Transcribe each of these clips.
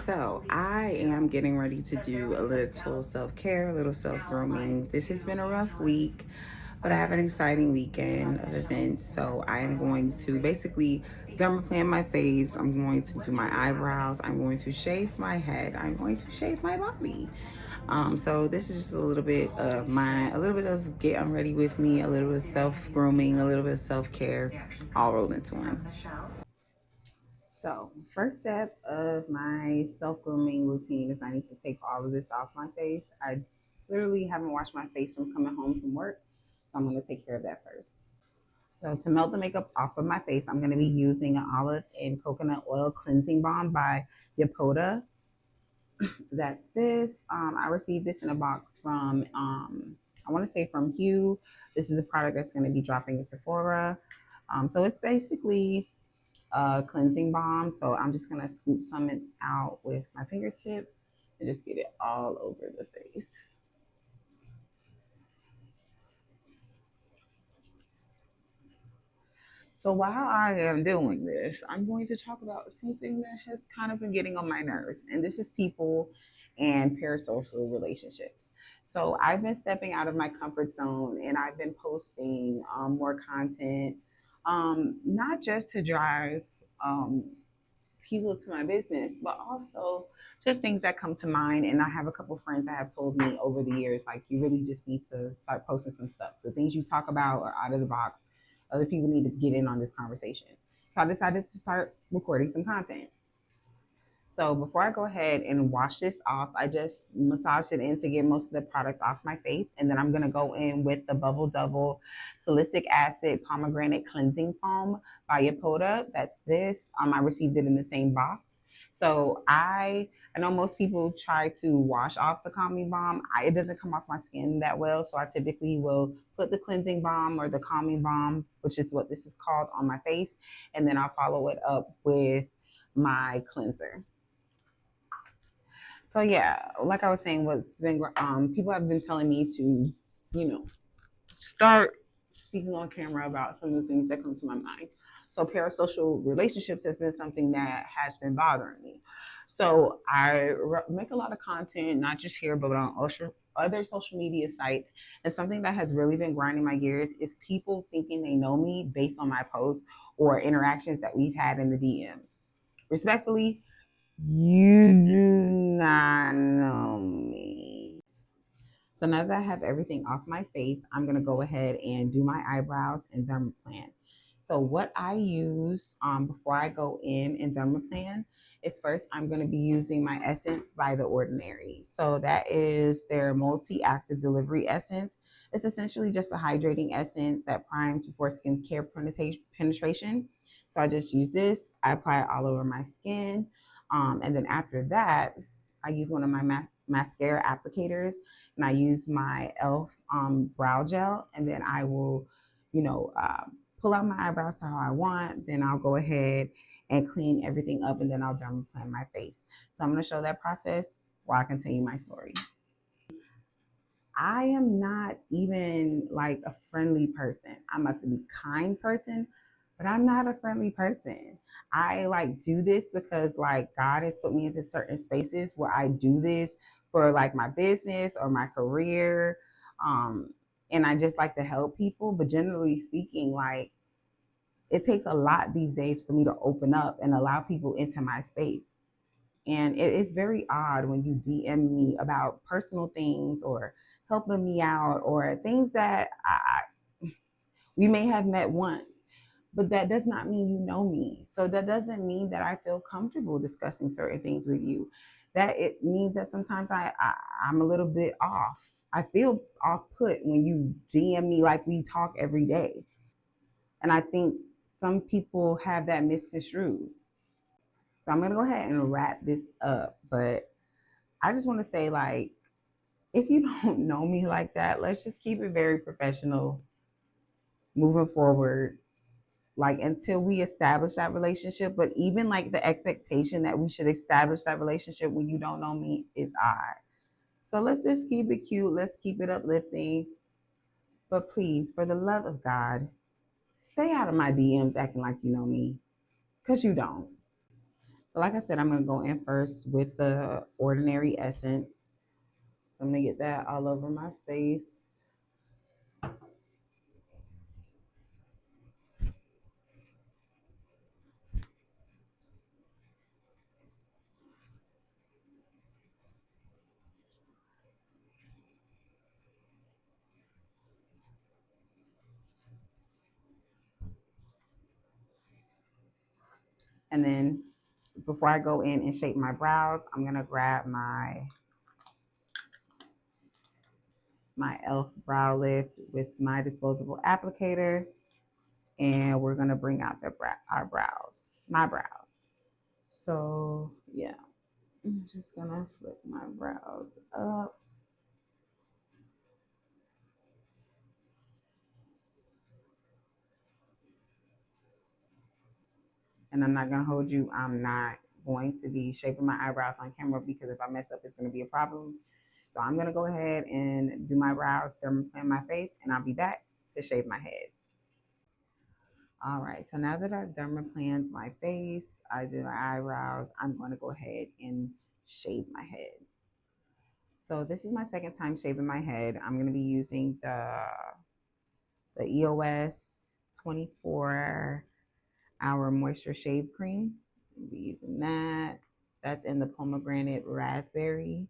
So I am getting ready to do a little self-care, a little self-grooming. This has been a rough week, but I have an exciting weekend of events. So I am going to basically dermaplane my face. I'm going to do my eyebrows. I'm going to shave my head. I'm going to shave my body. So this is just a little bit of getting ready with me, a little bit of self-grooming, a little bit of self-care, all rolled into one. So, first step of my self grooming routine is I need to take all of this off my face. I literally haven't washed my face from coming home from work, so I'm going to take care of that first. So, to melt the makeup off of my face, I'm going to be using an olive and coconut oil cleansing balm by Yapoda. That's this. I received this in a box from, I want to say from Hue. This is a product that's going to be dropping in Sephora. So, it's basically cleansing balm. So I'm just gonna scoop some out with my fingertip and just get it all over the face. So while I am doing this, I'm going to talk about something that has kind of been getting on my nerves, and this is people and parasocial relationships. So I've been stepping out of my comfort zone and I've been posting more content, not just to drive um, people to my business, but also just things that come to mind. And I have a couple friends that have told me over the years, like, you really just need to start posting some stuff. The things you talk about are out of the box. Other people need to get in on this conversation. So I decided to start recording some content. So before I go ahead and wash this off, I just massage it in to get most of the product off my face. And then I'm going to go in with the Bubble Double Salicylic Acid Pomegranate Cleansing Foam by Yapoda. That's this. I received it in the same box. So I know most people try to wash off the calming balm. It doesn't come off my skin that well. So I typically will put the cleansing balm or the calming balm, which is what this is called, on my face. And then I'll follow it up with my cleanser. So yeah, like I was saying, what's been people have been telling me to, start speaking on camera about some of the things that come to my mind. So parasocial relationships has been something that has been bothering me. So make a lot of content, not just here, but on other social media sites. And something that has really been grinding my gears is people thinking they know me based on my posts or interactions that we've had in the DMs. Respectfully, you do not know me. So now that I have everything off my face, I'm gonna go ahead and do my eyebrows and dermaplan. So what I use before I go in and dermaplan is, first I'm gonna be using my Essence by The Ordinary. So that is their multi-active delivery essence. It's essentially just a hydrating essence that primes before skincare penetration. So I just use this. I apply it all over my skin, and then after that, I use one of my mascara applicators, and I use my e.l.f. Brow gel, and then I will, you know, uh, pull out my eyebrows how I want. Then I'll go ahead and clean everything up, and then I'll dermaplane my face. So I'm going to show that process while I continue my story. I am not even like a friendly person. I'm a kind person, but I'm not a friendly person. I like do this because like God has put me into certain spaces where I do this for like my business or my career. Um, and I just like to help people. But generally speaking, like, it takes a lot these days for me to open up and allow people into my space. And it is very odd when you DM me about personal things or helping me out or things that we may have met once, but that does not mean you know me. So that doesn't mean that I feel comfortable discussing certain things with you. That it means that sometimes I'm a little bit off. I feel off put when you DM me like we talk every day. And I think some people have that misconstrued. So I'm going to go ahead and wrap this up. But I just want to say, like, if you don't know me like that, let's just keep it very professional moving forward, like until we establish that relationship. But even like the expectation that we should establish that relationship when you don't know me is odd. So let's just keep it cute. Let's keep it uplifting. But please, for the love of God, stay out of my DMs acting like you know me, because you don't. So, like I said, I'm going to go in first with the Ordinary Essence. So, I'm going to get that all over my face. And then before I go in and shape my brows, I'm going to grab my e.l.f. brow lift with my disposable applicator, and we're gonna bring out our brows, my brows. So yeah, I'm just gonna flip my brows up. And I'm not gonna hold you. I'm not going to be shaping my eyebrows on camera because if I mess up, it's gonna be a problem. So I'm gonna go ahead and do my brows, dermaplan my face, and I'll be back to shape my head. All right, so now that I've dermaplanned my face, I did my eyebrows, I'm going to go ahead and shape my head. So this is my second time shaving my head. I'm going to be using the EOS 24-hour moisture shave cream. I'll be using that. That's in the pomegranate raspberry.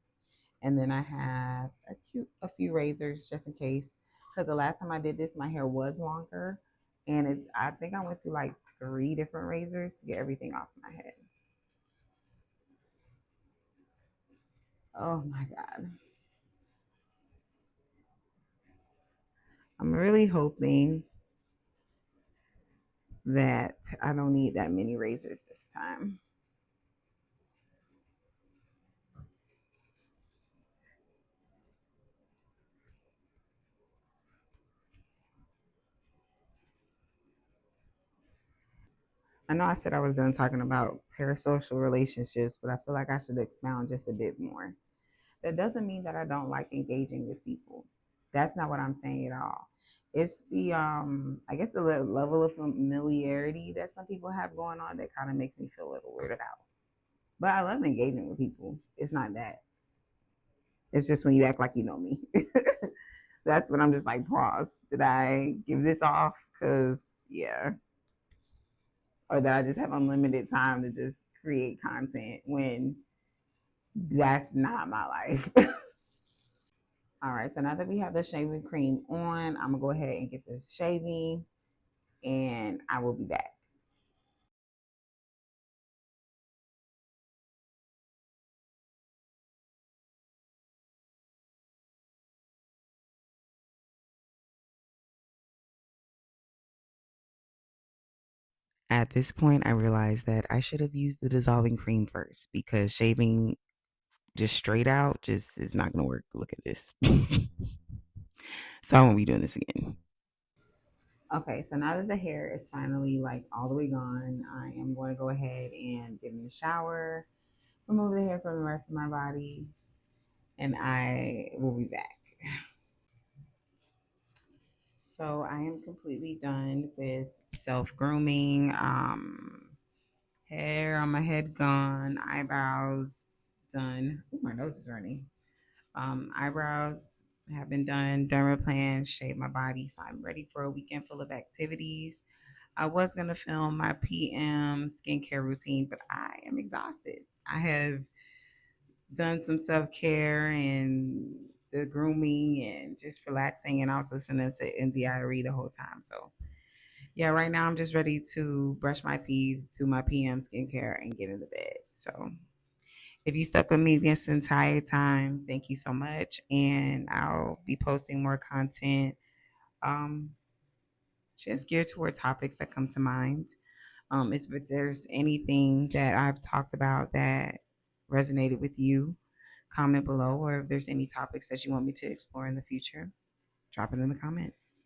And then I have a few razors just in case, because the last time I did this, my hair was longer, and I think I went through like 3 different razors to get everything off my head. Oh my god! I'm really hoping that I don't need that many razors this time. I know I said I was done talking about parasocial relationships, but I feel like I should expound just a bit more. That doesn't mean that I don't like engaging with people. That's not what I'm saying at all. It's the I guess the level of familiarity that some people have going on that kind of makes me feel a little weirded out. But I love engaging with people. It's not that. It's just when you act like you know me. That's when I'm just like, pause. Did I give this off? Cause yeah. Or that I just have unlimited time to just create content when that's not my life. All right, so now that we have the shaving cream on, I'm gonna go ahead and get this shaving and I will be back. At this point, I realized that I should have used the dissolving cream first because shaving just straight out just is not gonna work. Look at this. So I won't be doing this again. Okay, so now that the hair is finally like all the way gone, I am going to go ahead and get in the shower, remove the hair from the rest of my body, and I will be back. So I am completely done with self grooming. Hair on my head gone, eyebrows done. Ooh, my nose is running. Eyebrows have been done, dermaplan, shaved my body, so I'm ready for a weekend full of activities. I was gonna film my PM skincare routine, but I am exhausted. I have done some self care and the grooming and just relaxing, and I was listening to NDIRE the whole time. So yeah, right now I'm just ready to brush my teeth, do my PM skincare, and get into bed. So if you stuck with me this entire time, thank you so much. And I'll be posting more content, um, just geared toward topics that come to mind. If there's anything that I've talked about that resonated with you, comment below. Or if there's any topics that you want me to explore in the future, drop it in the comments.